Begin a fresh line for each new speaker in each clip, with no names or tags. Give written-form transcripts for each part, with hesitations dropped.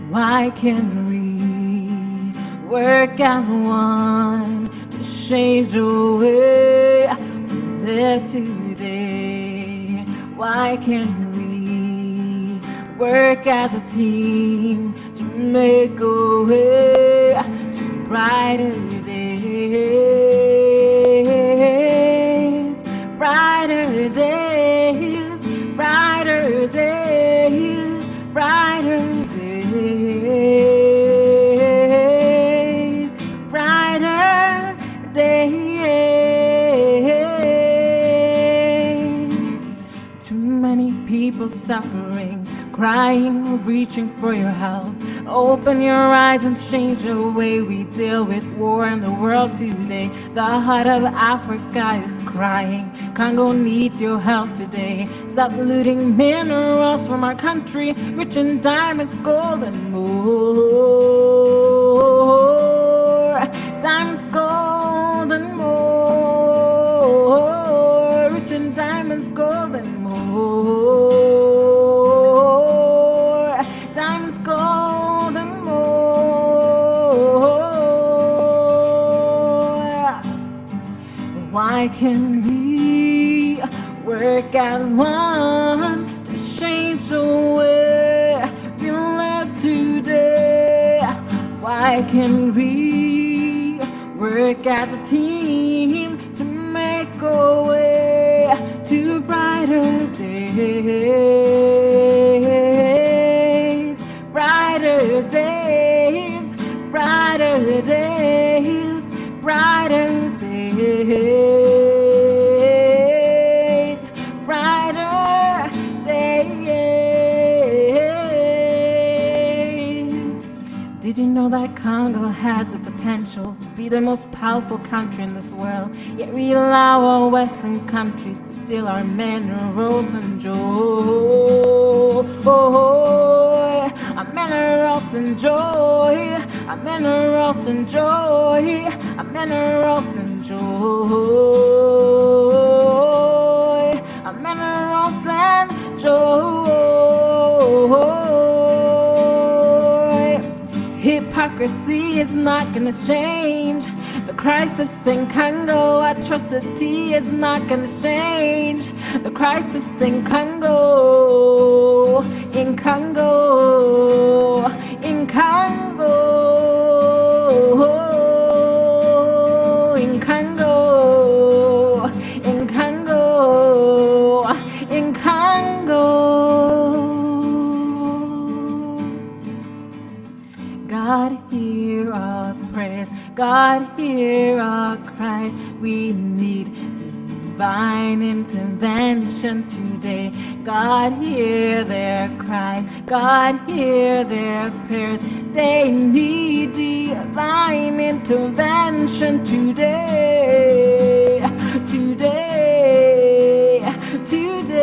Why can't we work as one to change the way we live today? Why can't we work as a team to make a way to brighter days? Brighter days, brighter days, brighter days. Brighter days. Too many people suffering, crying, reaching for your help. Open your eyes and change the way we deal with war in the world today. The heart of Africa is crying. Congo needs your help today. Stop looting minerals from our country, rich in diamonds, gold, and more. Diamonds, gold, and more. Rich in diamonds, gold, and more. Diamonds, gold, and more. Why can't we work as one to change the way we live today? Why can't we work as a team to make a way to brighter days? Brighter days, brighter days, brighter days, brighter days. Did you know that Congo has the potential to be the most powerful country in this world? Yet we allow our Western countries to steal our minerals and joy. Our minerals and joy. Our minerals and joy. Our minerals and joy. Our minerals and joy. Hypocrisy is not gonna change. The crisis in Congo, atrocity is not gonna change. The crisis in Congo, in Congo, in Congo, in Congo, in Congo, in Congo. God, hear our prayers. God, hear our cry. We need divine intervention today. God, hear their cry. God, hear their prayers. They need divine intervention today. Today. Today.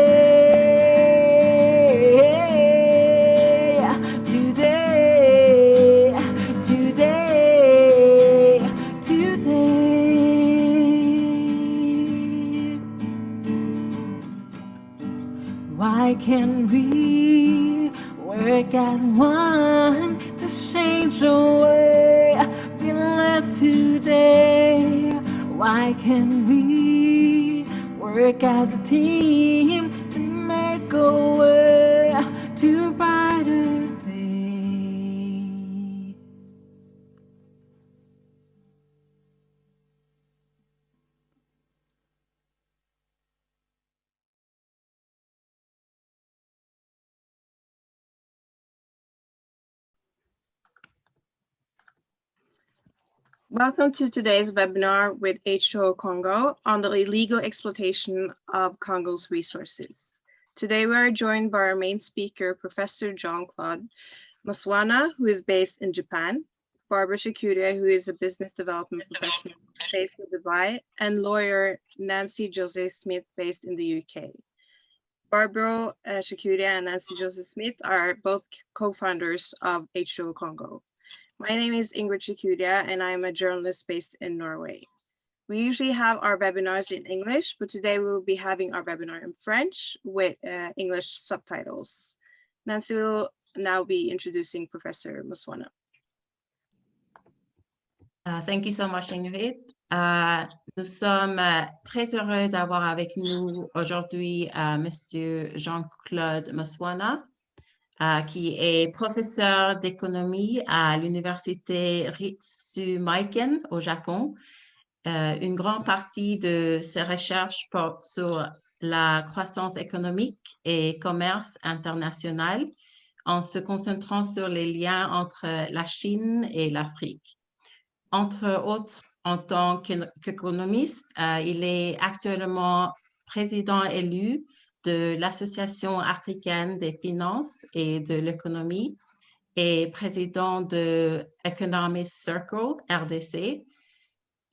Why can't we work as one to change the way we live today? Why can't we work as a team to make a way to brighter days?
Welcome to today's webinar with H2O Congo on the illegal exploitation of Congo's resources. Today we are joined by our main speaker, Professor Jean-Claude Moswana, who is based in Japan, Barbara Shikuria, who is a business development professional based in Dubai, and lawyer Nancy Jose Smith, based in the UK. Barbara Shikuria and Nancy Jose Smith are both co-founders of H2O Congo. My name is Ingrid Shikuria, and I am a journalist based in Norway. We usually have our webinars in English, but today we will be having our webinar in French with English subtitles. Nancy will now be introducing Professor Moswana.
Thank you so much, Ingrid. Nous sommes très heureux d'avoir avec nous aujourd'hui Monsieur Jean-Claude Moswana, qui est professeur d'économie à l'université Ritsumeikan au Japon. Une grande partie de ses recherches porte sur la croissance économique et commerce international en se concentrant sur les liens entre la Chine et l'Afrique. Entre autres, en tant qu'économiste, il est actuellement président élu de l'Association africaine des finances et de l'économie et président de Economic Circle, RDC.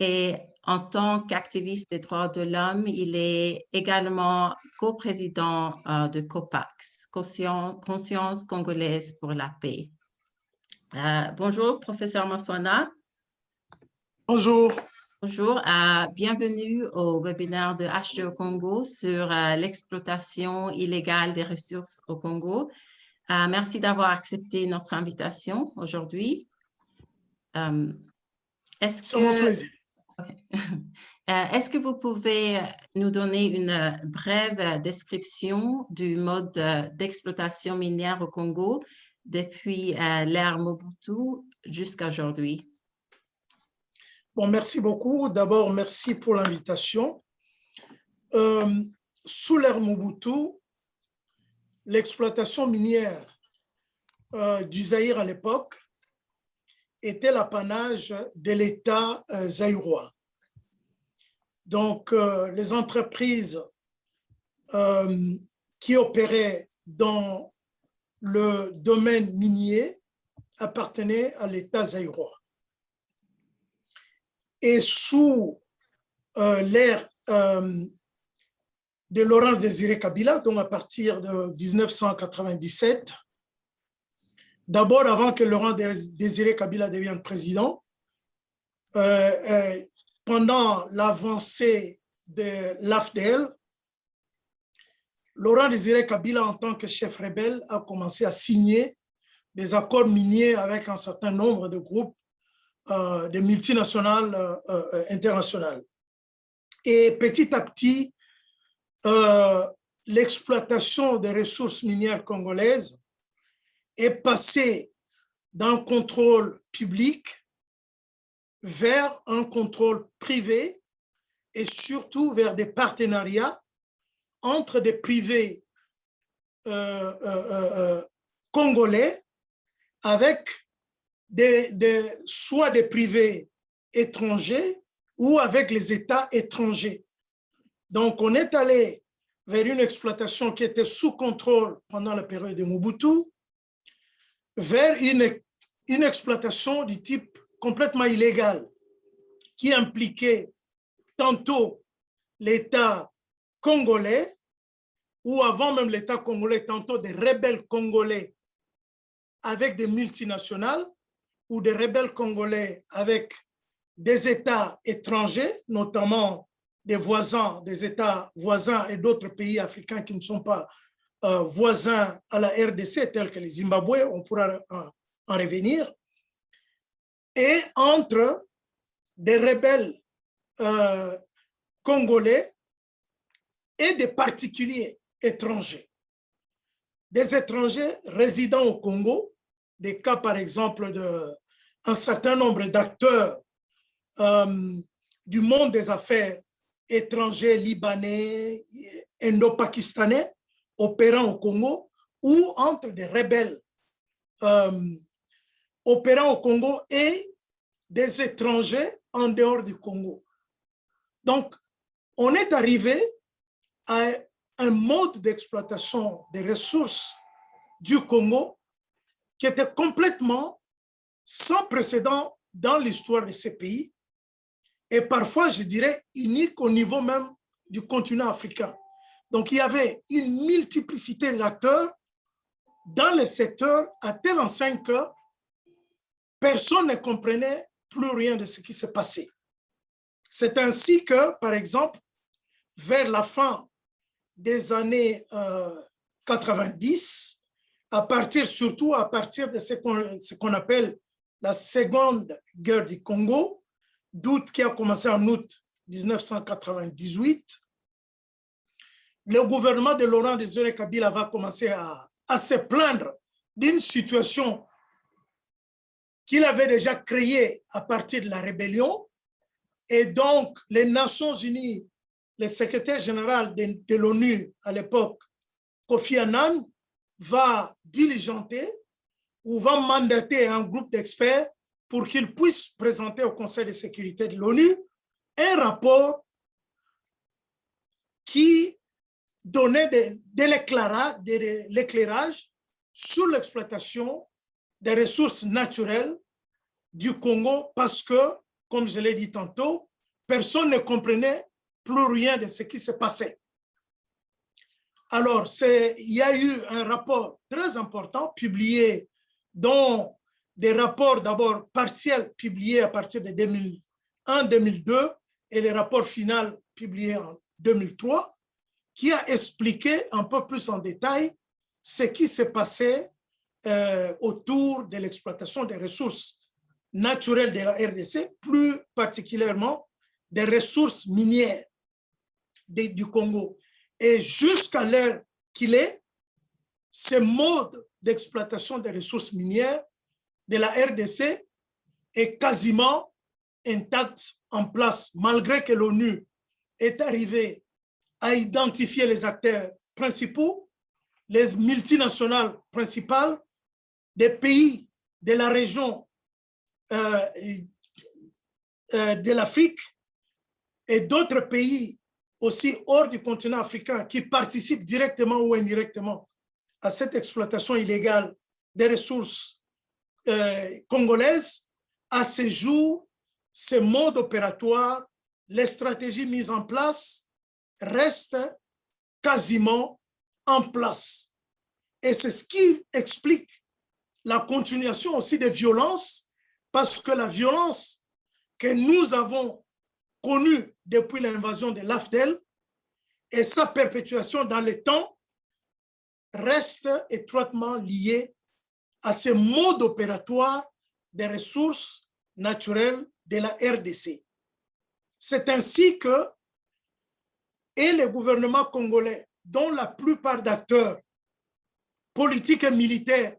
Et en tant qu'activiste des droits de l'homme, il est également coprésident de COPAX, Conscience congolaise pour la paix. Bonjour, professeur Moswana.
Bonjour.
Bonjour, bienvenue au webinaire de H2O Congo sur l'exploitation illégale des ressources au Congo. Merci d'avoir accepté notre invitation aujourd'hui.
C'est mon plaisir.
Okay. Est-ce que vous pouvez nous donner une brève description du mode d'exploitation minière au Congo depuis l'ère Mobutu jusqu'à aujourd'hui?
Bon, merci beaucoup. D'abord, merci pour l'invitation. Sous l'ère Mobutu, l'exploitation minière du Zaïre à l'époque était l'apanage de l'État zaïrois. Donc, les entreprises qui opéraient dans le domaine minier appartenaient à l'État zaïrois. Et sous l'ère de Laurent Désiré Kabila, donc à partir de 1997, d'abord avant que Laurent Désiré Kabila devienne président, pendant l'avancée de l'AFDL, Laurent Désiré Kabila, en tant que chef rebelle, a commencé à signer des accords miniers avec un certain nombre de groupes de multinationales internationales. Et petit à petit, l'exploitation des ressources minières congolaises est passée d'un contrôle public vers un contrôle privé et surtout vers des partenariats entre des privés congolais avec soit des privés étrangers ou avec les États étrangers. Donc, on est allé vers une exploitation qui était sous contrôle pendant la période de Mobutu, vers une exploitation du type complètement illégal qui impliquait tantôt l'État congolais ou avant même l'État congolais, tantôt des rebelles congolais avec des multinationales ou des rebelles congolais avec des États étrangers, notamment des voisins, des États voisins et d'autres pays africains qui ne sont pas voisins à la RDC, tels que les Zimbabwe, on pourra en revenir, et entre des rebelles congolais et des particuliers étrangers. Des étrangers résidant au Congo, des cas par exemple d'un certain nombre d'acteurs du monde des affaires étrangers, libanais, indo-pakistanais, opérant au Congo, ou entre des rebelles opérant au Congo et des étrangers en dehors du Congo. Donc, on est arrivé à un mode d'exploitation des ressources du Congo qui était complètement sans précédent dans l'histoire de ces pays et parfois, je dirais, unique au niveau même du continent africain. Donc, il y avait une multiplicité d'acteurs dans le secteur à telle enseigne que personne ne comprenait plus rien de ce qui se passait. C'est ainsi que, par exemple, vers la fin des années 90, surtout à partir de ce qu'on appelle la Seconde Guerre du Congo, qui a commencé en août 1998, le gouvernement de Laurent Désiré Kabila va commencer à se plaindre d'une situation qu'il avait déjà créée à partir de la rébellion. Et donc, les Nations Unies, le secrétaire général de l'ONU à l'époque, Kofi Annan, va diligenter ou va mandater un groupe d'experts pour qu'il puisse présenter au Conseil de sécurité de l'ONU un rapport qui donnait de l'éclairage sur l'exploitation des ressources naturelles du Congo parce que, comme je l'ai dit tantôt, personne ne comprenait plus rien de ce qui se passait. Alors, il y a eu un rapport très important publié, dont des rapports d'abord partiels publiés à partir de 2001-2002 et les rapports finaux publiés en 2003, qui a expliqué un peu plus en détail ce qui s'est passé autour de l'exploitation des ressources naturelles de la RDC, plus particulièrement des ressources minières du Congo. Et jusqu'à l'heure qu'il est, ce mode d'exploitation des ressources minières de la RDC est quasiment intact, en place, malgré que l'ONU est arrivée à identifier les acteurs principaux, les multinationales principales des pays de la région de l'Afrique et d'autres pays aussi hors du continent africain qui participent directement ou indirectement à cette exploitation illégale des ressources congolaises. À ce jour, ce mode opératoire, les stratégies mises en place restent quasiment en place. Et c'est ce qui explique la continuation aussi des violences, parce que la violence que nous avons connue depuis l'invasion de l'AFDEL et sa perpétuation dans le temps reste étroitement liée à ce mode opératoire des ressources naturelles de la RDC. C'est ainsi que et les gouvernements congolais, dont la plupart d'acteurs politiques et militaires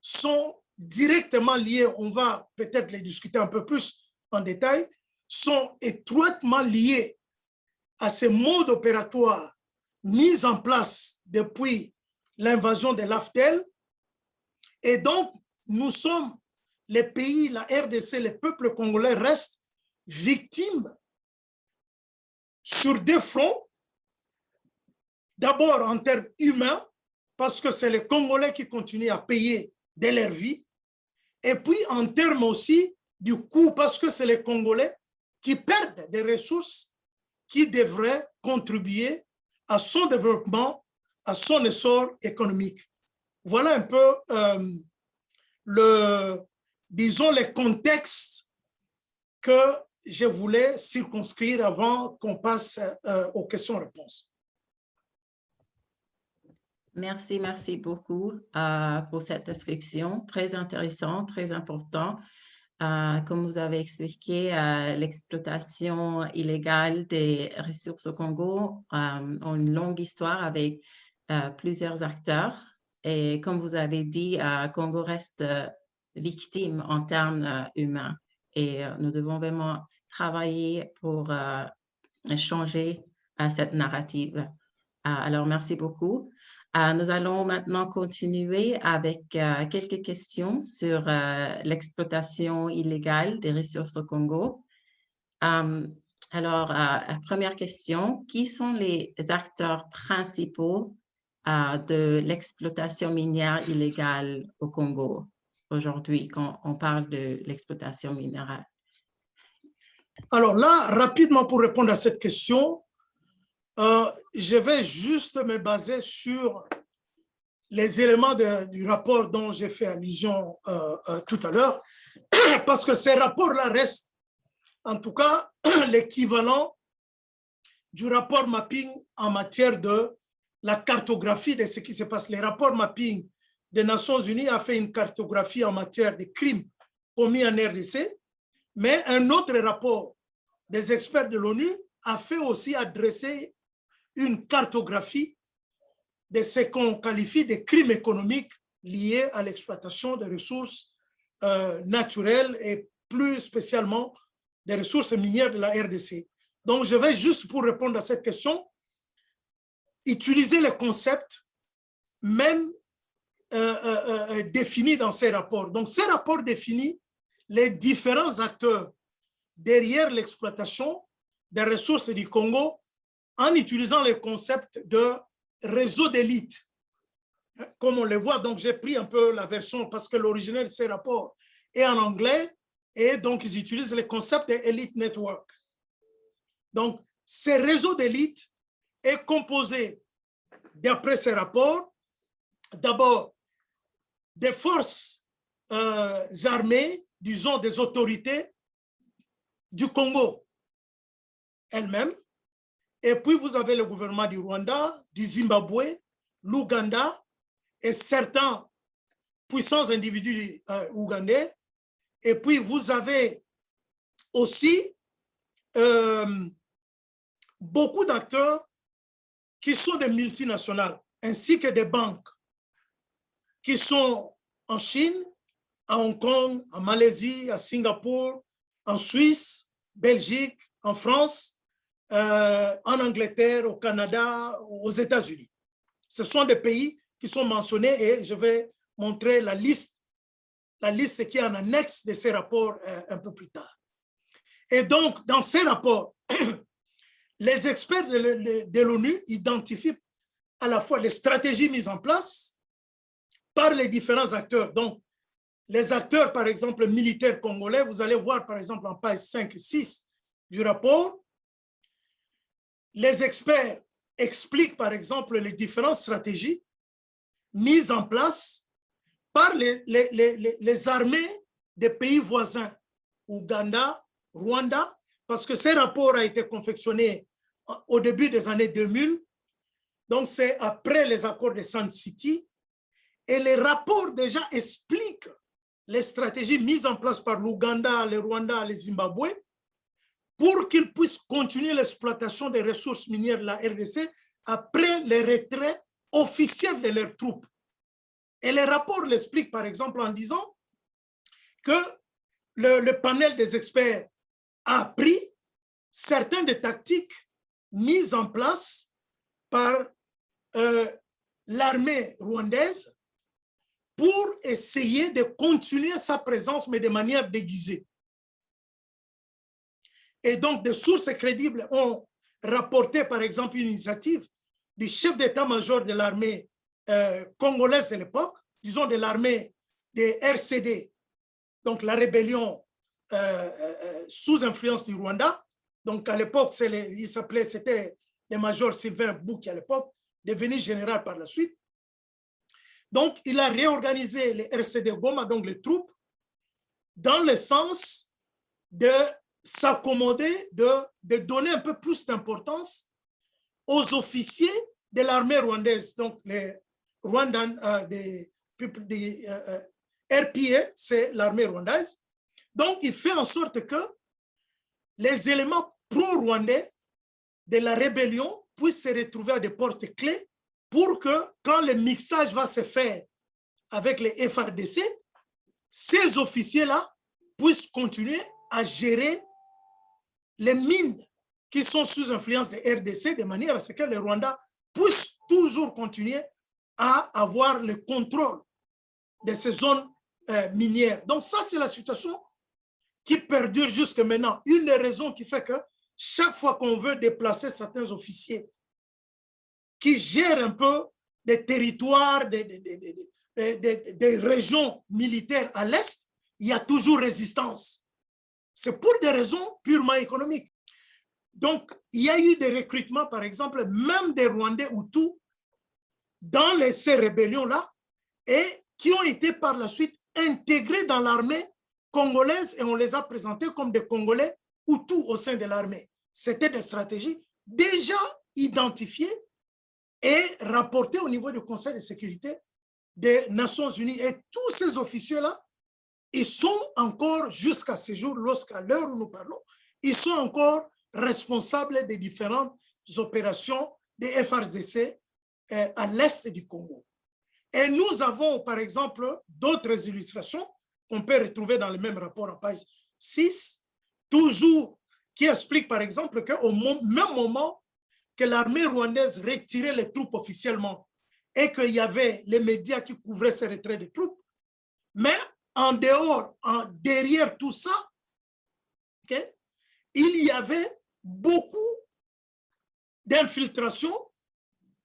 sont directement liés, on va peut-être les discuter un peu plus en détail, sont étroitement liés à ces modes opératoires mis en place depuis l'invasion de l'AFDEL. Et donc, nous sommes les pays, la RDC, les peuples congolais restent victimes sur deux fronts. D'abord en termes humains, parce que c'est les Congolais qui continuent à payer de leur vie. Et puis en termes aussi du coût, parce que c'est les Congolais qui perdent des ressources qui devraient contribuer à son développement, à son essor économique. Voilà un peu disons, les contextes que je voulais circonscrire avant qu'on passe aux questions-réponses.
Merci, merci beaucoup pour cette description. Très intéressant, très important. Comme vous avez expliqué, l'exploitation illégale des ressources au Congo a une longue histoire avec plusieurs acteurs. Et comme vous avez dit, Congo reste victime en termes humains. Et nous devons vraiment travailler pour changer cette narrative. Alors, merci beaucoup. Nous allons maintenant continuer avec quelques questions sur l'exploitation illégale des ressources au Congo. Alors, première question, qui sont les acteurs principaux de l'exploitation minière illégale au Congo aujourd'hui, quand on parle de l'exploitation minérale?
Alors là, rapidement pour répondre à cette question, je vais juste me baser sur les éléments du rapport dont j'ai fait allusion tout à l'heure, parce que ces rapports-là restent, en tout cas, l'équivalent du rapport mapping en matière de la cartographie de ce qui se passe. Les rapports mapping des Nations Unies a fait une cartographie en matière de crimes commis en RDC, mais un autre rapport des experts de l'ONU a fait aussi adresser une cartographie de ce qu'on qualifie de crimes économiques liés à l'exploitation des ressources naturelles et plus spécialement des ressources minières de la RDC. Donc, je vais juste pour répondre à cette question, utiliser les concepts même définis dans ces rapports. Donc, ces rapports définissent les différents acteurs derrière l'exploitation des ressources du Congo en utilisant le concept de réseau d'élite. Comme on le voit, donc j'ai pris un peu la version parce que l'original de ces rapports est en anglais et donc ils utilisent le concept de Elite Network. Donc, ce réseau d'élite est composé, d'après ces rapports, d'abord des forces armées, disons des autorités du Congo elles-mêmes. Et puis, vous avez le gouvernement du Rwanda, du Zimbabwe, l'Ouganda et certains puissants individus ougandais. Et puis, vous avez aussi beaucoup d'acteurs qui sont des multinationales, ainsi que des banques qui sont en Chine, à Hong Kong, en Malaisie, à Singapour, en Suisse, Belgique, en France, en Angleterre, au Canada, aux États-Unis. Ce sont des pays qui sont mentionnés et je vais montrer la liste qui est en annexe de ces rapports un peu plus tard. Et donc, dans ces rapports, les experts de l'ONU identifient à la fois les stratégies mises en place par les différents acteurs. Donc, les acteurs, par exemple, militaires congolais, vous allez voir, par exemple, en page 5 et 6 du rapport, les experts expliquent, par exemple, les différentes stratégies mises en place par les armées des pays voisins, Ouganda, Rwanda, parce que ce rapport a été confectionné au début des années 2000, donc c'est après les accords de Sun City, et les rapports déjà expliquent les stratégies mises en place par l'Ouganda, le Rwanda, le Zimbabwe, pour qu'ils puissent continuer l'exploitation des ressources minières de la RDC après le retrait officiel de leurs troupes. Et les rapports l'expliquent, par exemple, en disant que le panel des experts a appris certaines des tactiques mises en place par l'armée rwandaise pour essayer de continuer sa présence, mais de manière déguisée. Et donc, des sources crédibles ont rapporté, par exemple, une initiative du chef d'état-major de l'armée congolaise de l'époque, disons de l'armée des RCD, donc la rébellion sous influence du Rwanda. Donc, à l'époque, c'était le major Sylvain Bouki à l'époque, devenu général par la suite. Donc, il a réorganisé les RCD Goma, donc les troupes, dans le sens de s'accommoder, de donner un peu plus d'importance aux officiers de l'armée rwandaise. Donc, les Rwandans, des RPA, c'est l'armée rwandaise. Donc, il fait en sorte que les éléments pro-rwandais de la rébellion puissent se retrouver à des portes clés pour que, quand le mixage va se faire avec les FARDC, ces officiers-là puissent continuer à gérer les mines qui sont sous influence des RDC de manière à ce que le Rwanda puisse toujours continuer à avoir le contrôle de ces zones minières. Donc ça, c'est la situation qui perdure jusqu'à maintenant. Une des raisons qui fait que chaque fois qu'on veut déplacer certains officiers qui gèrent un peu des territoires, des régions militaires à l'Est, il y a toujours résistance. C'est pour des raisons purement économiques. Donc, il y a eu des recrutements, par exemple, même des Rwandais Hutus dans ces rébellions-là et qui ont été par la suite intégrés dans l'armée congolaise et on les a présentés comme des Congolais Hutus au sein de l'armée. C'était des stratégies déjà identifiées et rapportées au niveau du Conseil de sécurité des Nations Unies. Et tous ces officiers-là, ils sont encore, jusqu'à ce jour, lorsqu'à l'heure où nous parlons, ils sont encore responsables des différentes opérations des FARDC à l'est du Congo. Et nous avons, par exemple, d'autres illustrations qu'on peut retrouver dans le même rapport à page 6, toujours qui explique, par exemple, qu'au même moment que l'armée rwandaise retirait les troupes officiellement et qu'il y avait les médias qui couvraient ces retraits de troupes, mais en dehors, derrière tout ça, okay, il y avait beaucoup d'infiltrations,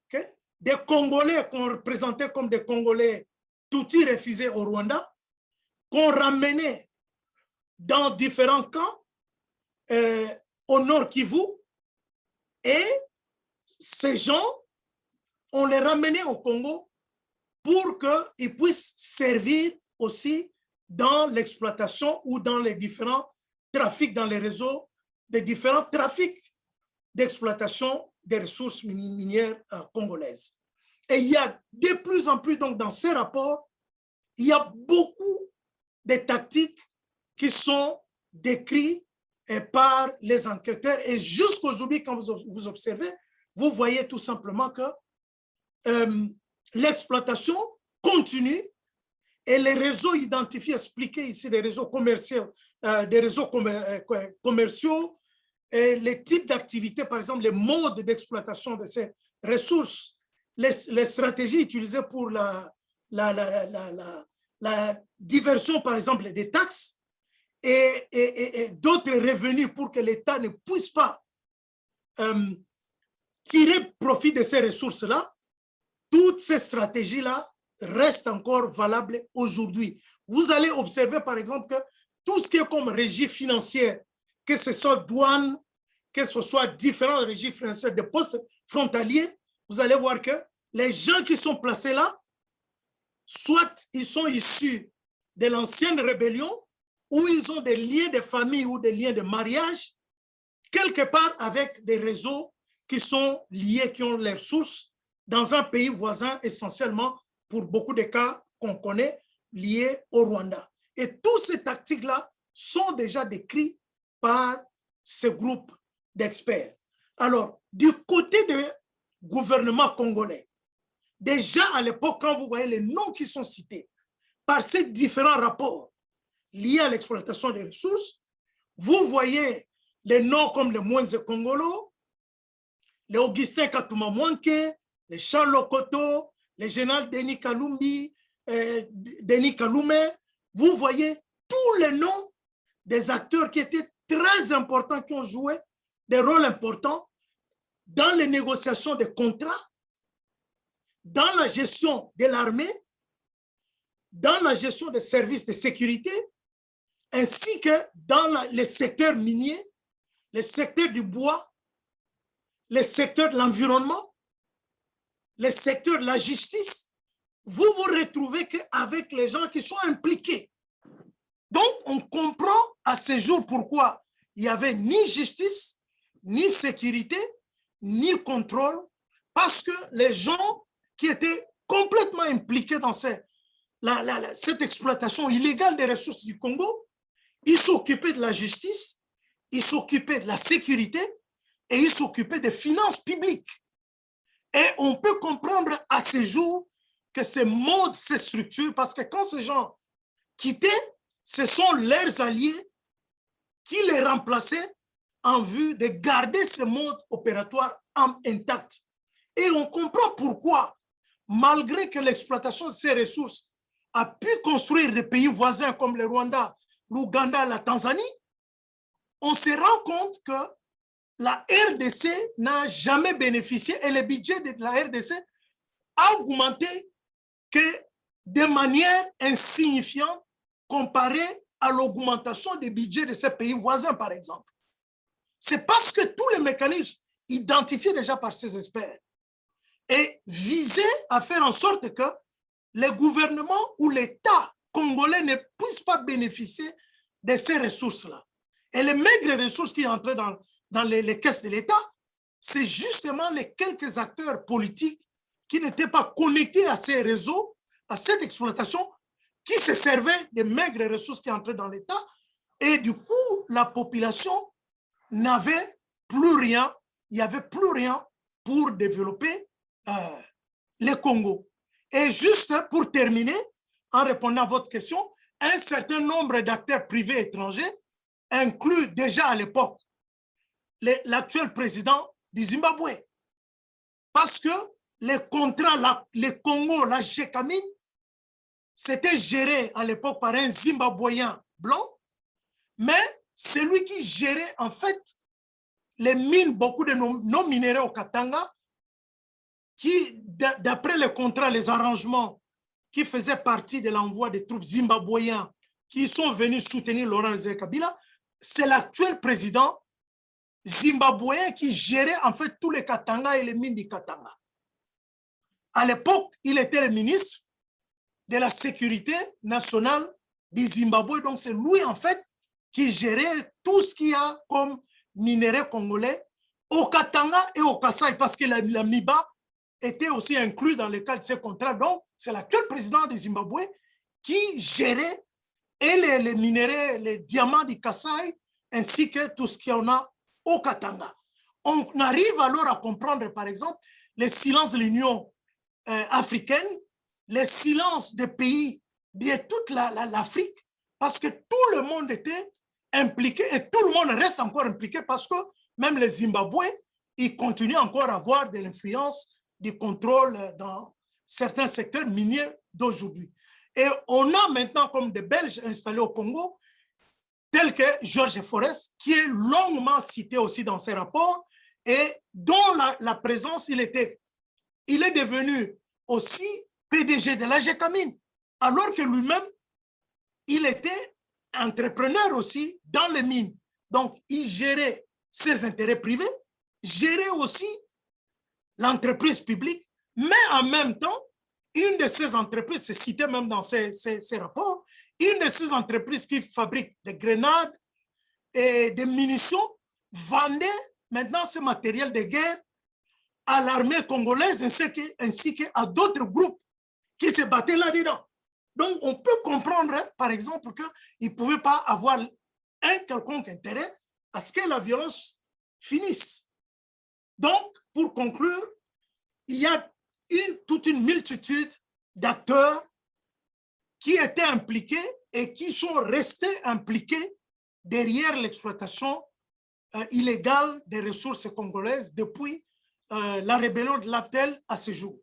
okay, des Congolais qu'on représentait comme des Congolais Tutsis refusés au Rwanda, qu'on ramenait dans différents camps au Nord Kivu, et ces gens, on les ramenait au Congo pour qu'ils puissent servir aussi dans l'exploitation ou dans les différents trafics, dans les réseaux, des différents trafics d'exploitation des ressources minières congolaises. Et il y a de plus en plus, donc dans ces rapports, il y a beaucoup de tactiques qui sont décrites par les enquêteurs. Et jusqu'aujourd'hui, quand vous observez, vous voyez tout simplement que l'exploitation continue et les réseaux identifiés, expliqués ici, les réseaux commerciaux, et les types d'activités, par exemple, les modes d'exploitation de ces ressources, les stratégies utilisées pour la diversion, par exemple, des taxes et d'autres revenus pour que l'État ne puisse pas tirer profit de ces ressources-là. Toutes ces stratégies-là restent encore valables aujourd'hui. Vous allez observer, par exemple, que tout ce qui est comme régie financière, que ce soit douane, que ce soit différents régimes financiers de postes frontaliers, vous allez voir que les gens qui sont placés là, soit ils sont issus de l'ancienne rébellion, ou ils ont des liens de famille ou des liens de mariage, quelque part avec des réseaux qui sont liés, qui ont leurs sources dans un pays voisin, essentiellement pour beaucoup de cas qu'on connaît, liés au Rwanda. Et toutes ces tactiques-là sont déjà décrites par ce groupe d'experts. Alors, du côté du gouvernement congolais, déjà à l'époque, quand vous voyez les noms qui sont cités par ces différents rapports liés à l'exploitation des ressources, vous voyez les noms comme le Mwenze Kongolo, les Augustin Katuma Mwanke, les Charles Lokoto, les généraux Denis Kalumbi, Denis Kalume. Vous voyez tous les noms des acteurs qui étaient très importants, qui ont joué des rôles importants dans les négociations des contrats, dans la gestion de l'armée, dans la gestion des services de sécurité, ainsi que dans les secteurs miniers, les secteurs du bois, les secteurs de l'environnement, les secteurs de la justice. Vous vous retrouvez qu'avec les gens qui sont impliqués. Donc, on comprend à ce jour pourquoi il n'y avait ni justice, ni sécurité, ni contrôle, parce que les gens qui étaient complètement impliqués dans cette exploitation illégale des ressources du Congo, ils s'occupaient de la justice, ils s'occupaient de la sécurité et ils s'occupaient des finances publiques. Et on peut comprendre à ce jour que ces modes, ces structures, parce que quand ces gens quittaient, ce sont leurs alliés qui les remplaçaient en vue de garder ce mode opératoire intact. Et on comprend pourquoi, malgré que l'exploitation de ces ressources a pu construire des pays voisins comme le Rwanda, l'Ouganda, la Tanzanie, on se rend compte que la RDC n'a jamais bénéficié et le budget de la RDC a augmenté que de manière insignifiante comparée à l'augmentation des budgets de ces pays voisins, par exemple. C'est parce que tous les mécanismes identifiés déjà par ces experts et visaient à faire en sorte que les gouvernements ou l'État congolais ne puissent pas bénéficier de ces ressources-là. Et les maigres ressources qui entraient dans les caisses de l'État, c'est justement les quelques acteurs politiques qui n'étaient pas connectés à ces réseaux, à cette exploitation, qui se servaient des maigres ressources qui entraient dans l'État. Et du coup, la population n'avait plus rien, il n'y avait plus rien pour développer le Congo. Et juste pour terminer, en répondant à votre question, un certain nombre d'acteurs privés étrangers, inclus déjà à l'époque l'actuel président du Zimbabwe, parce que les contrats, le Congo, la GECAMINE, c'était géré à l'époque par un Zimbabwéen blanc, mais c'est lui qui gérait en fait les mines, beaucoup de nos minéraux au Katanga, qui, d'après les contrats, les arrangements qui faisaient partie de l'envoi des troupes zimbabwéens qui sont venus soutenir Laurent Désiré Kabila, c'est l'actuel président zimbabwéen qui gérait en fait tous les Katanga et les mines du Katanga. À l'époque, il était le ministre de la sécurité nationale du Zimbabwe, donc c'est lui en fait qui gérait tout ce qu'il y a comme minerais congolais au Katanga et au Kasaï, parce que la MIBA était aussi inclus dans le cadre de ces contrats. Donc, c'est l'actuel président du Zimbabwe qui gérait et les minéraux, les diamants du Kasaï, ainsi que tout ce qu'il y en a au Katanga. On arrive alors à comprendre, par exemple, le silence de l'Union africaine, le silence des pays de toute l'Afrique, parce que tout le monde était impliqué et tout le monde reste encore impliqué parce que même les Zimbabwe, ils continuent encore à avoir de l'influence, du contrôle dans certains secteurs miniers d'aujourd'hui. Et on a maintenant comme des Belges installés au Congo, tels que Georges Forest, qui est longuement cité aussi dans ses rapports et dont la présence, il est devenu aussi PDG de la GECAMINE, alors que lui-même, il était entrepreneur aussi dans les mines. Donc, il gérait ses intérêts privés, gérait aussi l'entreprise publique, mais en même temps, une de ces entreprises, c'est cité même dans ces rapports, une de ces entreprises qui fabrique des grenades et des munitions vendait maintenant ce matériel de guerre à l'armée congolaise ainsi qu'à d'autres groupes qui se battaient là-dedans. Donc, on peut comprendre, par exemple, qu'ils ne pouvaient pas avoir un quelconque intérêt à ce que la violence finisse. Donc, pour conclure, il y a toute une multitude d'acteurs qui étaient impliqués et qui sont restés impliqués derrière l'exploitation illégale des ressources congolaises depuis la rébellion de l'AFDEL à ce jour.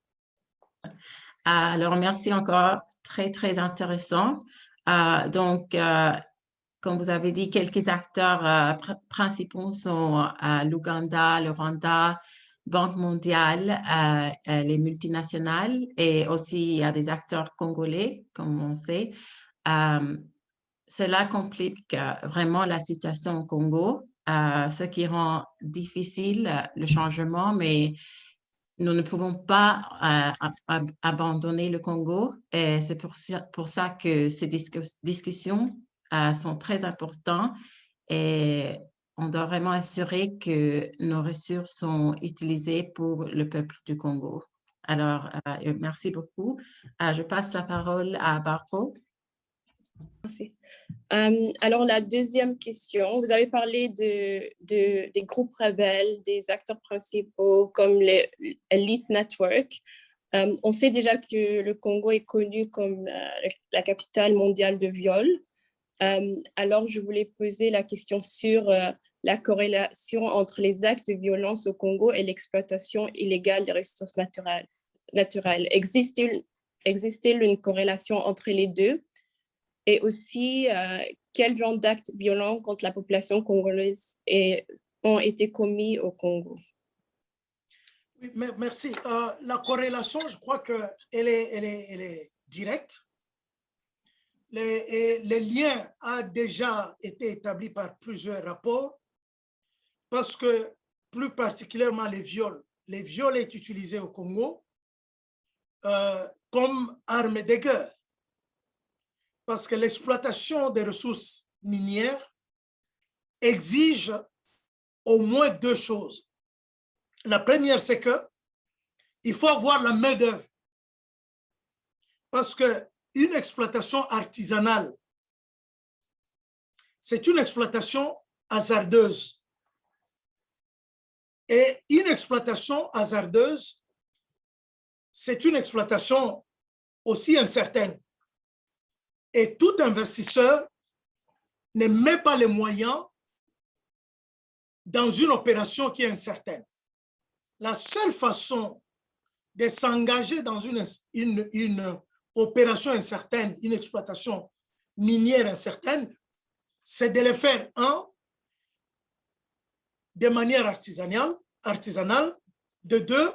Alors, merci encore. Très, très intéressant. Donc, comme vous avez dit, quelques acteurs principaux sont l'Ouganda, le Rwanda, Banque mondiale, les multinationales et aussi il y a des acteurs congolais, comme on sait. Cela complique vraiment la situation au Congo, ce qui rend difficile le changement, mais nous ne pouvons pas abandonner le Congo et c'est pour ça que ces discussions sont très importantes et on doit vraiment assurer que nos ressources sont utilisées pour le peuple du Congo. Alors, merci beaucoup. Je passe la parole à Barco.
Merci. Alors, la deuxième question, vous avez parlé des groupes rebelles, des acteurs principaux comme les Elite Network. On sait déjà que le Congo est connu comme la capitale mondiale de viol. Alors, je voulais poser la question sur la corrélation entre les actes de violence au Congo et l'exploitation illégale des ressources naturelles. Existe-t-il une corrélation entre les deux? Et aussi, quel genre d'actes violents contre la population congolaise est ont été commis au Congo?
Oui, merci. La corrélation, je crois qu'elle est directe. Les liens ont déjà été établis par plusieurs rapports parce que, plus particulièrement les viols est utilisé au Congo comme arme de guerre parce que l'exploitation des ressources minières exige au moins deux choses. La première, c'est qu'il faut avoir la main-d'œuvre parce qu'une exploitation artisanale, c'est une exploitation hasardeuse. Et une exploitation hasardeuse, c'est une exploitation aussi incertaine. Et tout investisseur ne met pas les moyens dans une opération qui est incertaine. La seule façon de s'engager dans une opération incertaine, une exploitation minière incertaine, c'est de le faire, de manière artisanale, de deux,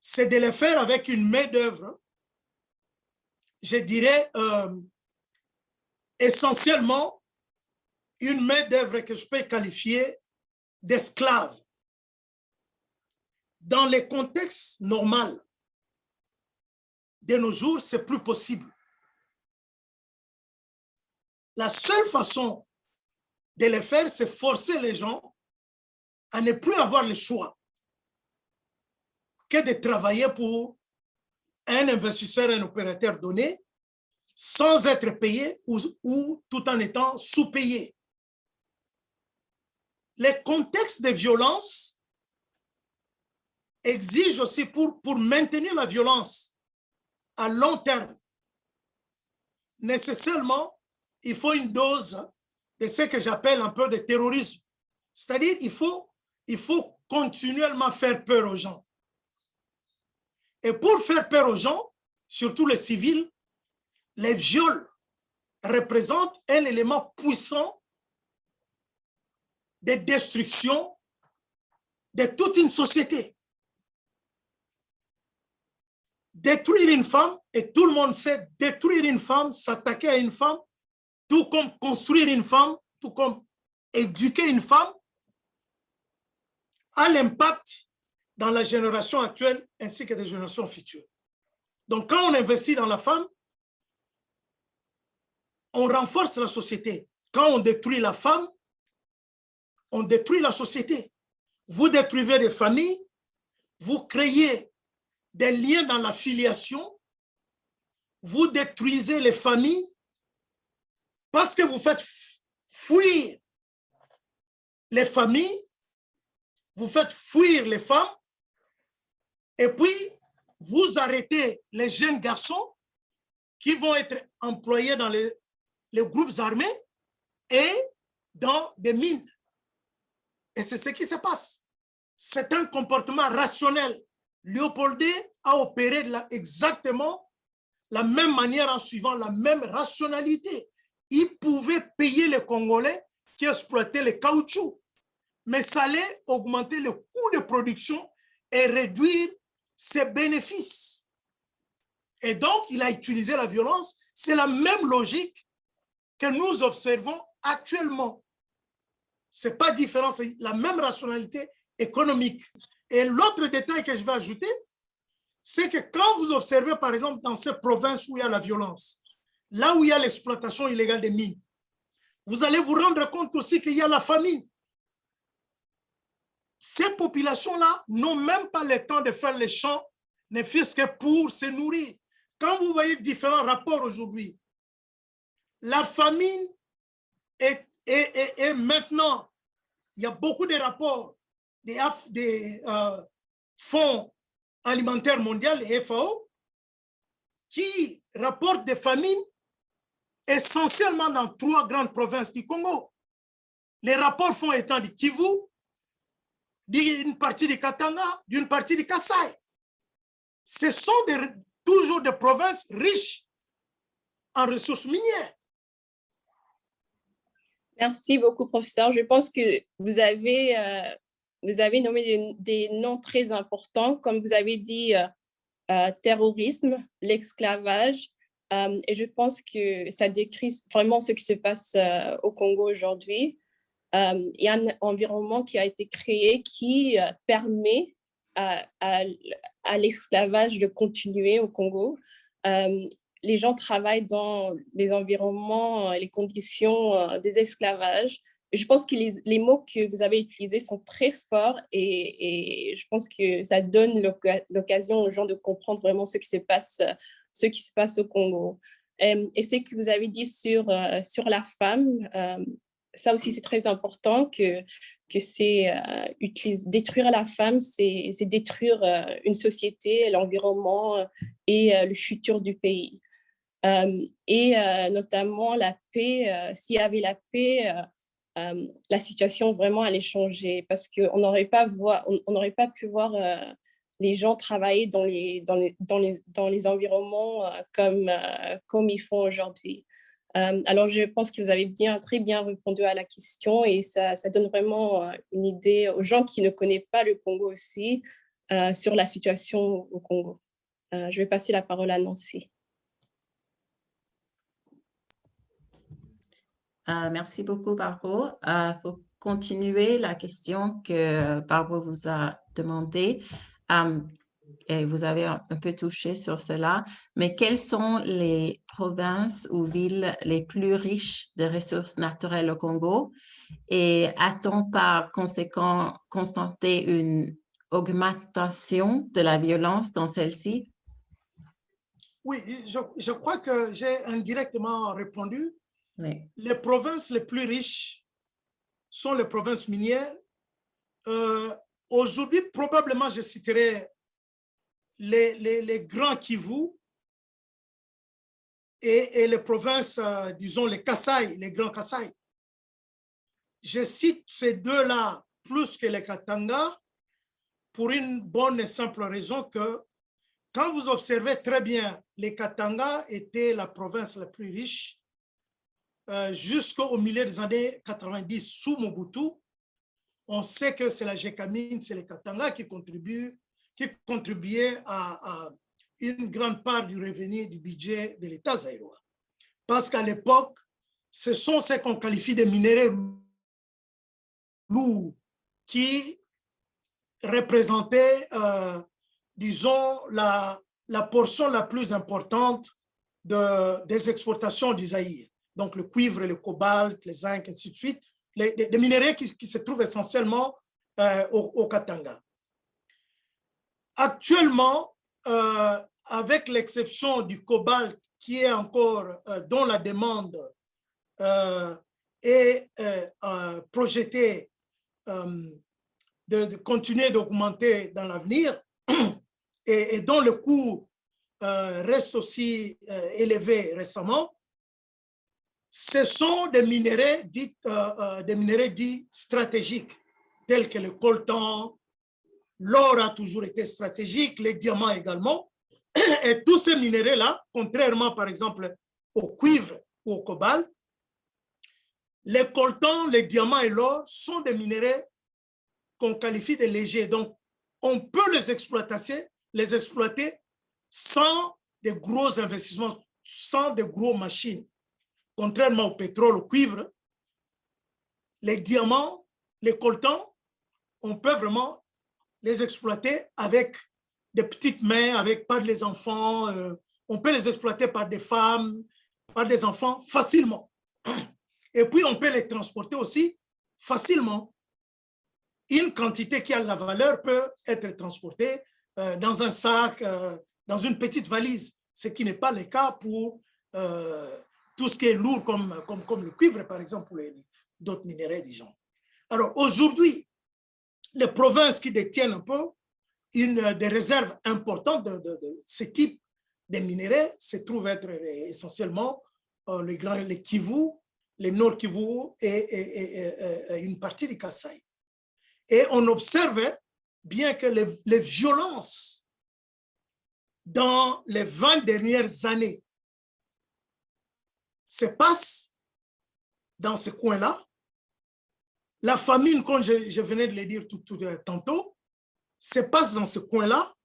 c'est de le faire avec une main-d'œuvre, je dirais, essentiellement une main-d'œuvre que je peux qualifier d'esclave. Dans les contextes normaux de nos jours, c'est plus possible. La seule façon de le faire, c'est forcer les gens à ne plus avoir le choix que de travailler pour un investisseur, un opérateur donné, sans être payé ou tout en étant sous-payé. Les contextes de violence exigent aussi pour maintenir la violence à long terme. Nécessairement, il faut une dose de ce que j'appelle un peu de terrorisme. C'est-à-dire il faut continuellement faire peur aux gens. Et pour faire peur aux gens, surtout les civils, les viols représentent un élément puissant de destruction de toute une société. Détruire une femme, et tout le monde sait, détruire une femme, s'attaquer à une femme, tout comme construire une femme, tout comme éduquer une femme, a l'impact dans la génération actuelle ainsi que des générations futures. Donc, quand on investit dans la femme, on renforce la société. Quand on détruit la femme, on détruit la société. Vous détruisez des familles, vous créez des liens dans la filiation, vous détruisez les familles parce que vous faites fuir les familles, vous faites fuir les femmes, et puis vous arrêtez les jeunes garçons qui vont être employés dans les groupes armés et dans des mines. Et c'est ce qui se passe. C'est un comportement rationnel. Léopoldé a opéré exactement la même manière en suivant la même rationalité. Il pouvait payer les Congolais qui exploitaient le caoutchouc, mais ça allait augmenter le coût de production et réduire ses bénéfices. Et donc, il a utilisé la violence. C'est la même logique que nous observons actuellement. Ce n'est pas différent, c'est la même rationalité économique. Et l'autre détail que je vais ajouter, c'est que quand vous observez, par exemple, dans ces provinces où il y a la violence, là où il y a l'exploitation illégale des mines, vous allez vous rendre compte aussi qu'il y a la famine. Ces populations-là n'ont même pas le temps de faire les champs, ne fût-ce que pour se nourrir. Quand vous voyez différents rapports aujourd'hui, la famine est maintenant, il y a beaucoup de rapports des fonds alimentaires mondiaux, les FAO, qui rapportent des famines essentiellement dans 3 grandes provinces du Congo. Les rapports font état du Kivu, d'une partie du Katanga, d'une partie du Kasaï. Ce sont toujours des provinces riches en ressources minières.
Merci beaucoup, professeur. Je pense que vous avez nommé des noms très importants, comme vous avez dit, terrorisme, l'esclavage, et je pense que ça décrit vraiment ce qui se passe au Congo aujourd'hui. Il y a un environnement qui a été créé qui permet à l'esclavage de continuer au Congo. Les gens travaillent dans les environnements, les conditions des esclavages. Je pense que les mots que vous avez utilisés sont très forts et je pense que ça donne l'occasion aux gens de comprendre vraiment ce qui se passe au Congo. Et ce que vous avez dit sur la femme, ça aussi c'est très important que c'est détruire la femme, c'est détruire une société, l'environnement et le futur du pays. Et notamment la paix, s'il y avait la paix, la situation vraiment allait changer parce qu'on n'aurait pas pu voir les gens travailler dans les environnements comme ils font aujourd'hui. Alors, je pense que vous avez très bien répondu à la question et ça donne vraiment une idée aux gens qui ne connaissent pas le Congo aussi sur la situation au Congo. Je vais passer la parole à Nancy.
Merci beaucoup, Barbara. Pour continuer la question que Barbara vous a demandée, et vous avez un peu touché sur cela, mais quelles sont les provinces ou villes les plus riches de ressources naturelles au Congo? Et a-t-on par conséquent constaté une augmentation de la violence dans celle-ci?
Oui, je crois que j'ai indirectement répondu.
Oui.
Les provinces les plus riches sont les provinces minières. Aujourd'hui, probablement, je citerai les grands Kivu et les provinces, disons, les Kasaï, les grands Kasaï. Je cite ces deux-là plus que les Katanga pour une bonne et simple raison que quand vous observez très bien, les Katanga étaient la province la plus riche jusqu'au milieu des années 90 sous Mobutu. On sait que c'est la Gécamine, c'est les Katanga qui contribuaient à une grande part du revenu du budget de l'État zaïrois. Parce qu'à l'époque, ce sont ce qu'on qualifie de minéraux lourds qui représentaient, disons, la portion la plus importante des exportations du Zaïre. Donc le cuivre, le cobalt, le zinc, ainsi de suite, des minéraux qui se trouvent essentiellement au Katanga. Actuellement, avec l'exception du cobalt qui est encore dont la demande est projetée de continuer d'augmenter dans l'avenir et dont le coût reste aussi élevé récemment, ce sont des minéraux dits stratégiques, tels que le coltan, l'or a toujours été stratégique, les diamants également. Et tous ces minéraux-là, contrairement par exemple au cuivre ou au cobalt, les coltans, les diamants et l'or sont des minéraux qu'on qualifie de légers. Donc, on peut les exploiter sans de gros investissements, sans de gros machines. Contrairement au pétrole, au cuivre, les diamants, les coltans, on peut vraiment les exploiter avec des petites mains, par les enfants. On peut les exploiter par des femmes, par des enfants facilement. Et puis, on peut les transporter aussi facilement. Une quantité qui a de la valeur peut être transportée dans un sac, dans une petite valise, ce qui n'est pas le cas pour tout ce qui est lourd comme le cuivre, par exemple, ou d'autres minéraux du genre. Alors, aujourd'hui, les provinces qui détiennent un peu des réserves importantes de ce type de minéraux se trouvent être essentiellement les Kivu, les Nord Kivu et une partie du Kasaï. Et on observe bien que les violences dans les 20 dernières années se passent dans ce coin-là, La famine, comme je venais de le dire tantôt, se passe dans ce coin-là.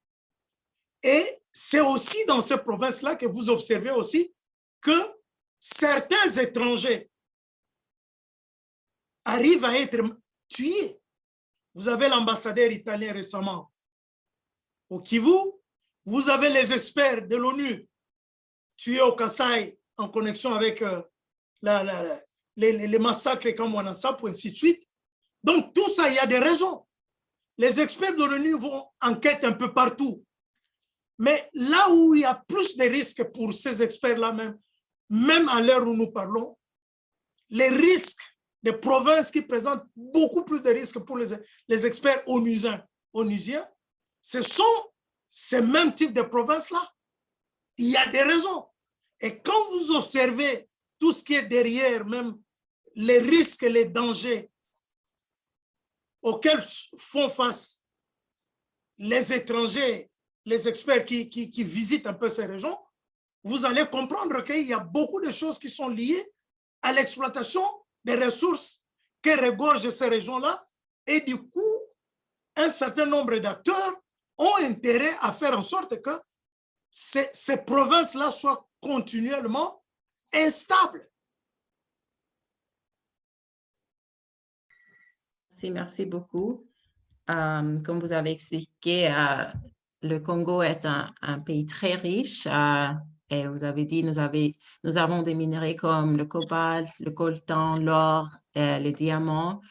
Et c'est aussi dans ces provinces-là que vous observez aussi que certains étrangers arrivent à être tués. Vous avez l'ambassadeur italien récemment au Kivu. Vous avez les experts de l'ONU tués au Kasaï en connexion avec les massacres comme Wanassa, ainsi de suite. Donc, tout ça, il y a des raisons. Les experts de l'ONU vont enquêter un peu partout. Mais là où il y a plus de risques pour ces experts-là, même à l'heure où nous parlons, les risques des provinces qui présentent beaucoup plus de risques pour les experts onusiens, ce sont ces mêmes types de provinces-là. Il y a des raisons. Et quand vous observez tout ce qui est derrière, même les risques, les dangers auxquels font face les étrangers, les experts qui visitent un peu ces régions, vous allez comprendre qu'il y a beaucoup de choses qui sont liées à l'exploitation des ressources que regorgent ces régions-là. Et du coup, un certain nombre d'acteurs ont intérêt à faire en sorte que ces provinces-là soient continuellement instables.
Merci beaucoup. Comme vous avez expliqué, le Congo est un pays très riche et vous avez dit nous avons des minerais comme le cobalt, le coltan, l'or, les diamants.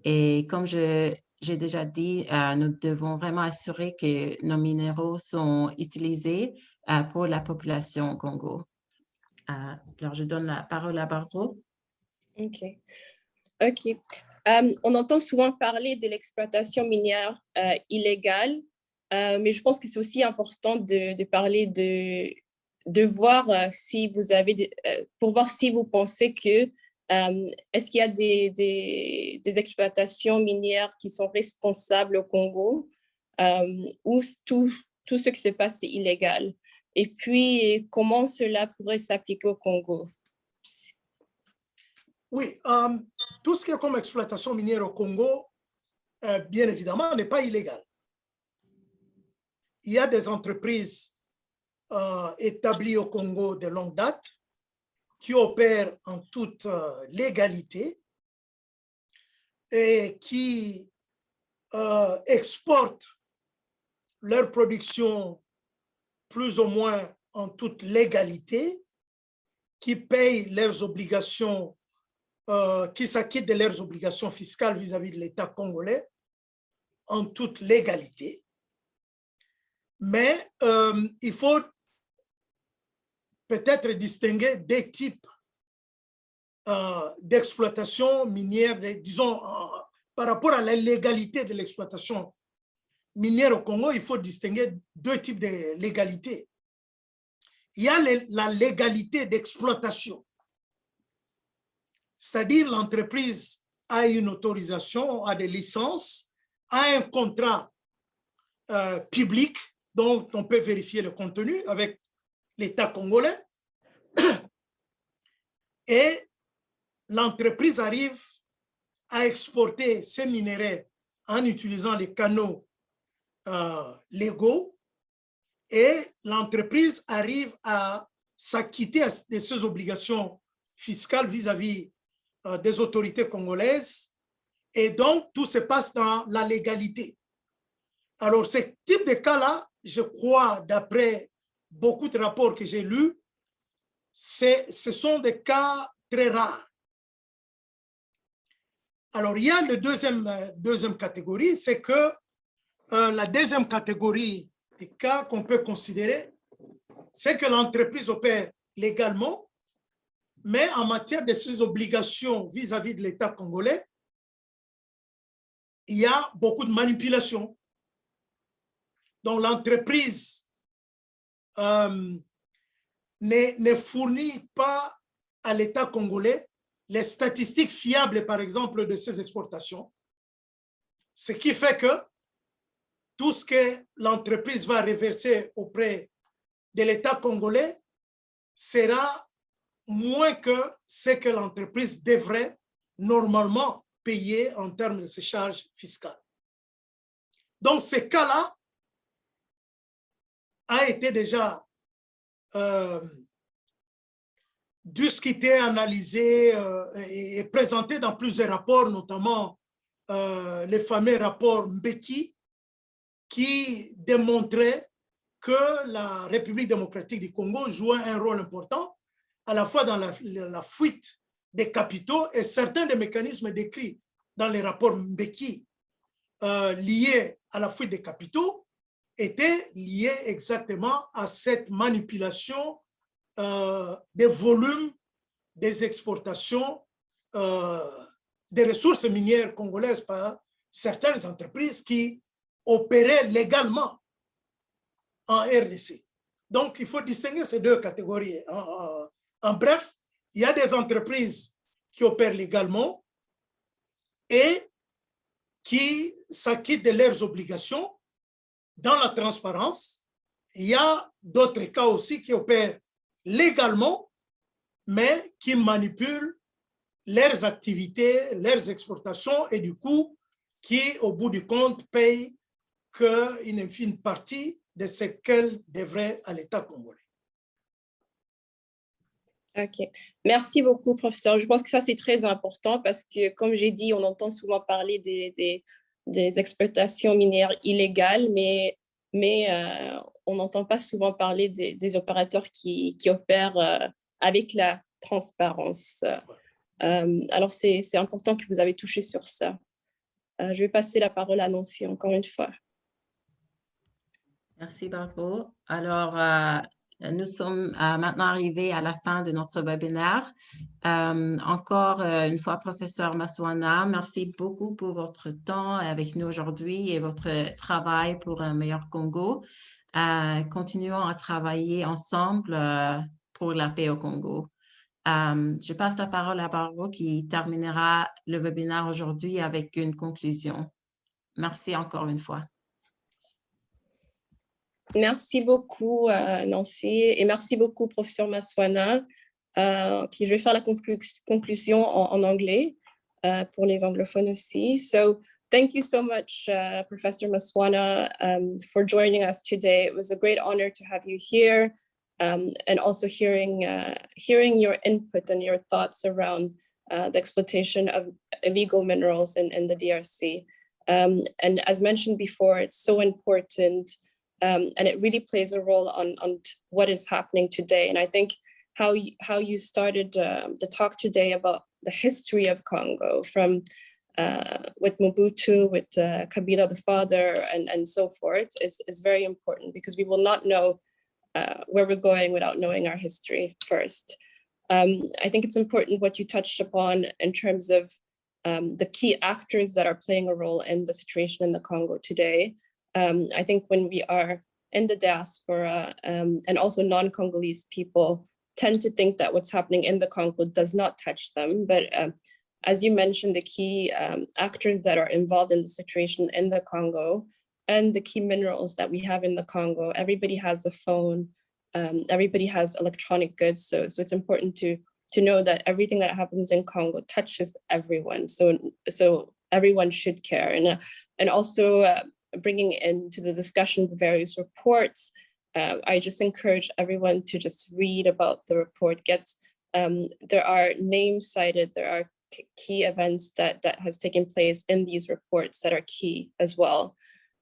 Et comme j'ai déjà dit, nous devons vraiment assurer que nos minéraux sont utilisés pour la population au Congo. Alors, je donne la parole à Barbara.
OK. On entend souvent parler de l'exploitation minière illégale, mais je pense que c'est aussi important de parler de voir si vous avez, pour voir si vous pensez que est-ce qu'il y a des exploitations minières qui sont responsables au Congo ou tout ce qui se passe est illégal? Et puis, comment cela pourrait s'appliquer au Congo?
Oui, tout ce qui est comme exploitation minière au Congo, bien évidemment, n'est pas illégal. Il y a des entreprises établies au Congo de longue date qui opèrent en toute légalité et qui exportent leur production plus ou moins en toute légalité, qui payent leurs obligations, qui s'acquittent de leurs obligations fiscales vis-à-vis de l'État congolais en toute légalité. Mais il faut peut-être distinguer des types d'exploitation minière, disons, par rapport à la légalité de l'exploitation minière au Congo, il faut distinguer deux types de légalité. Il y a la légalité d'exploitation, c'est-à-dire l'entreprise a une autorisation, a des licences, a un contrat public dont on peut vérifier le contenu avec l'État congolais, et l'entreprise arrive à exporter ses minéraux en utilisant les canaux légaux, et l'entreprise arrive à s'acquitter de ses obligations fiscales vis-à-vis des autorités congolaises, et donc tout se passe dans la légalité. Alors, ce type de cas-là, je crois, d'après beaucoup de rapports que j'ai lus, ce sont des cas très rares. Alors, il y a la deuxième catégorie, c'est que la deuxième catégorie des cas qu'on peut considérer, c'est que l'entreprise opère légalement, mais en matière de ses obligations vis-à-vis de l'État congolais, il y a beaucoup de manipulations. Donc, l'entreprise ne fournit pas à l'État congolais les statistiques fiables, par exemple, de ses exportations. Ce qui fait que tout ce que l'entreprise va reverser auprès de l'État congolais sera moins que ce que l'entreprise devrait normalement payer en termes de ces charges fiscales. Donc, ce cas-là a été déjà discuté, analysé et présenté dans plusieurs rapports, notamment les fameux rapports Mbeki, qui démontraient que la République démocratique du Congo jouait un rôle important à la fois dans la fuite des capitaux et certains des mécanismes décrits dans les rapports Mbeki liés à la fuite des capitaux étaient liés exactement à cette manipulation des volumes des exportations des ressources minières congolaises par certaines entreprises qui opéraient légalement en RDC. Donc, il faut distinguer ces deux catégories. En bref, il y a des entreprises qui opèrent légalement et qui s'acquittent de leurs obligations dans la transparence. Il y a d'autres cas aussi qui opèrent légalement, mais qui manipulent leurs activités, leurs exportations et du coup, qui, au bout du compte, payent qu'une infime partie de ce qu'elles devraient à l'État congolais.
OK. Merci beaucoup, professeur. Je pense que ça, c'est très important parce que, comme j'ai dit, on entend souvent parler des exploitations minières illégales, mais on n'entend pas souvent parler des opérateurs qui opèrent avec la transparence. Alors, c'est important que vous avez touché sur ça. Je vais passer la parole à Nancy encore une fois.
Merci, Barbo. Alors, nous sommes maintenant arrivés à la fin de notre webinaire. Encore une fois, professeur Maswana, merci beaucoup pour votre temps avec nous aujourd'hui et votre travail pour un meilleur Congo. Continuons à travailler ensemble pour la paix au Congo. Je passe la parole à Barbo qui terminera le webinaire aujourd'hui avec une conclusion. Merci encore une fois.
Merci beaucoup, Nancy, et merci beaucoup, professeur Maswana. Je vais faire la conclusion en anglais pour les anglophones aussi. So, thank you so much, Professor Maswana, for joining us today. It was a great honor to have you here, and also hearing your input and your thoughts around the exploitation of illegal minerals in the DRC. And as mentioned before, it's so important. And it really plays a role on what is happening today. And I think how you started the talk today about the history of Congo from with Mobutu, with Kabila the father, and so forth is very important because we will not know where we're going without knowing our history first. I think it's important what you touched upon in terms of the key actors that are playing a role in the situation in the Congo today. I think when we are in the diaspora and also non-Congolese people tend to think that what's happening in the Congo does not touch them. But as you mentioned, the key actors that are involved in the situation in the Congo and the key minerals that we have in the Congo, everybody has a phone, everybody has electronic goods. So it's important to know that everything that happens in Congo touches everyone. So everyone should care. And also bringing into the discussion the various reports, I just encourage everyone to just read about the report. There are names cited, there are key events that has taken place in these reports that are key as well.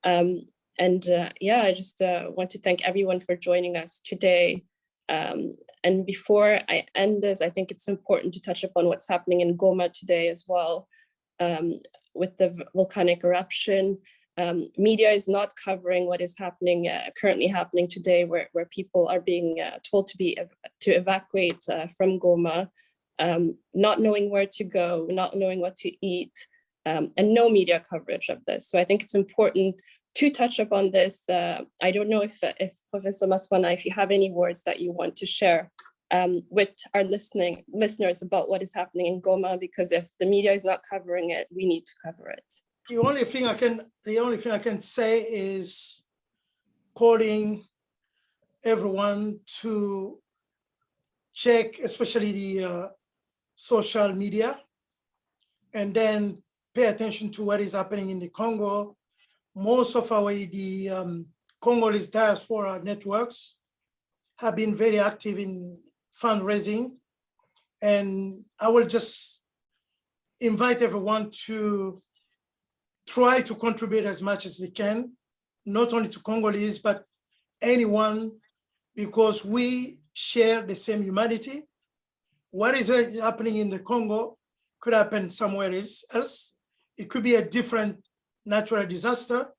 Yeah, I just want to thank everyone for joining us today. And before I end this, I think it's important to touch upon what's happening in Goma today as well. With the volcanic eruption, media is not covering what is happening, currently happening today, where people are being told to evacuate from Goma, not knowing where to go, not knowing what to eat, and no media coverage of this. So I think it's important to touch upon this. I don't know if Professor Maswana, if you have any words that you want to share with our listeners about what is happening in Goma, because if the media is not covering it, we need to cover it.
The only thing I can say is calling everyone to check, especially the social media, and then pay attention to what is happening in the Congo. Most of the Congolese diaspora networks have been very active in fundraising. And I will just invite everyone to try to contribute as much as they can, not only to Congolese, but anyone, because we share the same humanity. What is happening in the Congo could happen somewhere else. It could be a different natural disaster.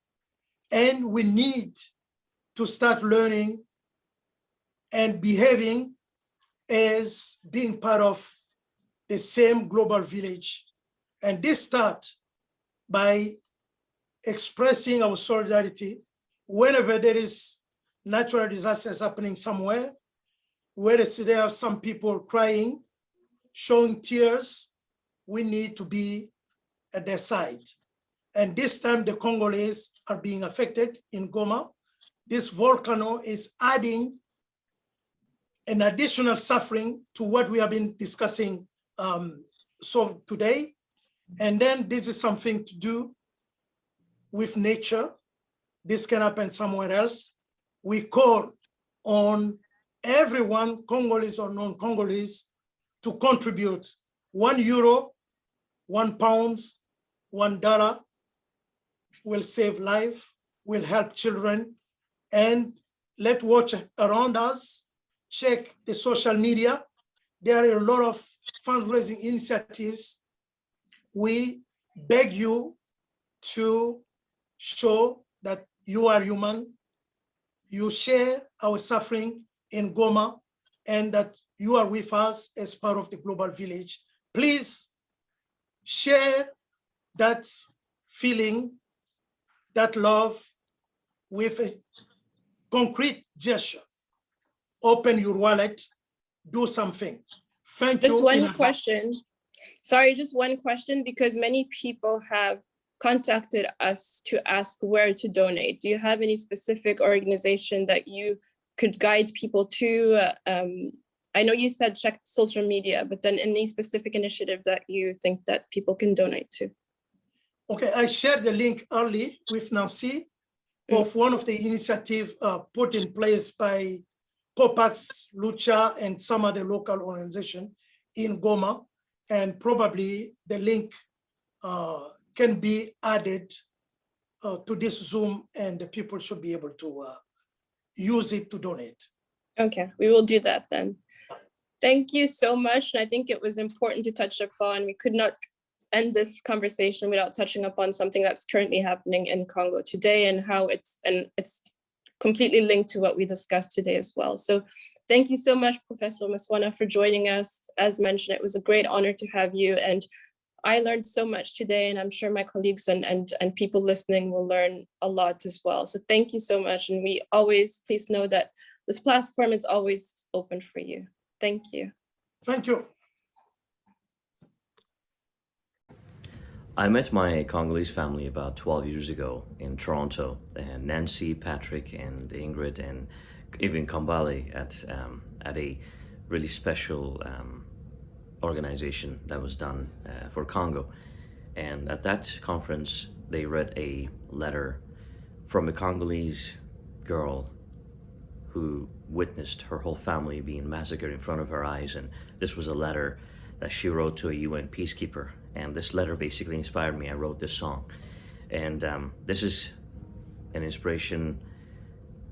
And we need to start learning and behaving as being part of the same global village. And this starts by expressing our solidarity whenever there is natural disasters happening somewhere, where there are some people crying, showing tears, we need to be at their side. And this time the Congolese are being affected in Goma. This volcano is adding an additional suffering to what we have been discussing so today. And then this is something to do with nature. This can happen somewhere else. We call on everyone, Congolese or non-Congolese, to contribute €1, £1, $1 will save life, will help children, and let's watch around us, check the social media. There are a lot of fundraising initiatives. We beg you to show that you are human, you share our suffering in Goma, and that you are with us as part of the global village. Please share that feeling, that love with a concrete gesture. Open your wallet, do something. Thank you.
Just one question. Sorry, just one question, because many people have contacted us to ask where to donate. Do you have any specific organization that you could guide people to? I know you said check social media, but then any specific initiative that you think that people can donate to?
Okay, I shared the link early with Nancy of one of the initiatives put in place by COPAX, Lucha, and some other local organizations in Goma. And probably the link can be added to this Zoom, and the people should be able to use it to donate.
Okay, we will do that then. Thank you so much. And I think it was important to touch upon, we could not end this conversation without touching upon something that's currently happening in Congo today, and how it's completely linked to what we discussed today as well. So thank you so much, Professor Mswana, for joining us. As mentioned, it was a great honor to have you, and I learned so much today, and I'm sure my colleagues and people listening will learn a lot as well. So thank you so much. And we always, please know that this platform is always open for you. Thank you.
Thank you.
I met my Congolese family about 12 years ago in Toronto, and Nancy, Patrick, and Ingrid, and even Kambale at a really special organization that was done for Congo. And at that conference, they read a letter from a Congolese girl who witnessed her whole family being massacred in front of her eyes. And this was a letter that she wrote to a UN peacekeeper. And this letter basically inspired me. I wrote this song. And this is an inspiration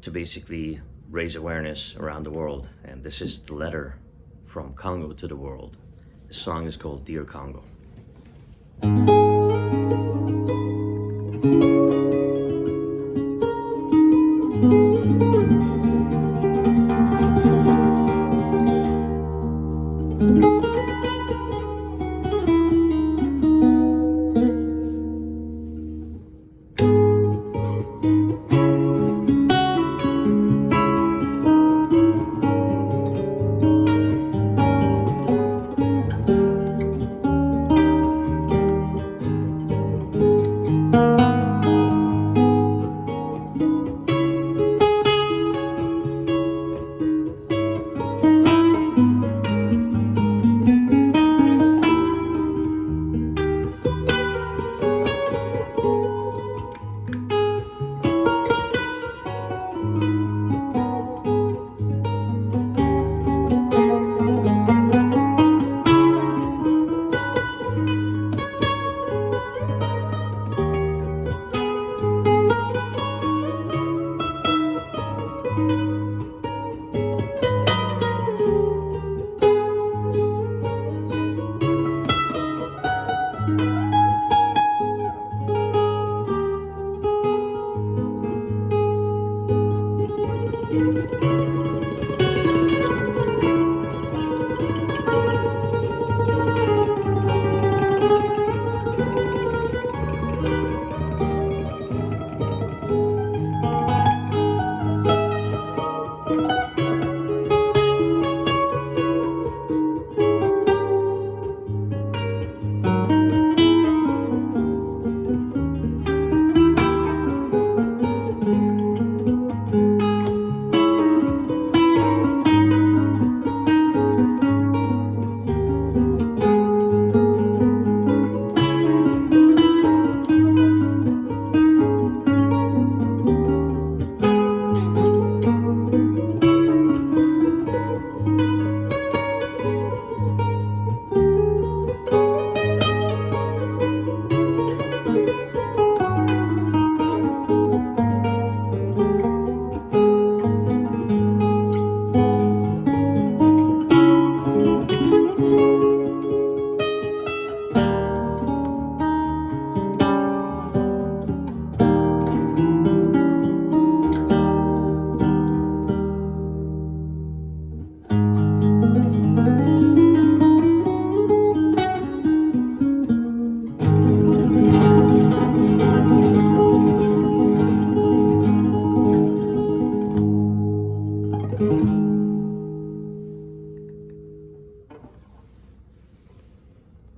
to basically raise awareness around the world. And this is the letter from Congo to the world. The song is called Dear Congo.
you.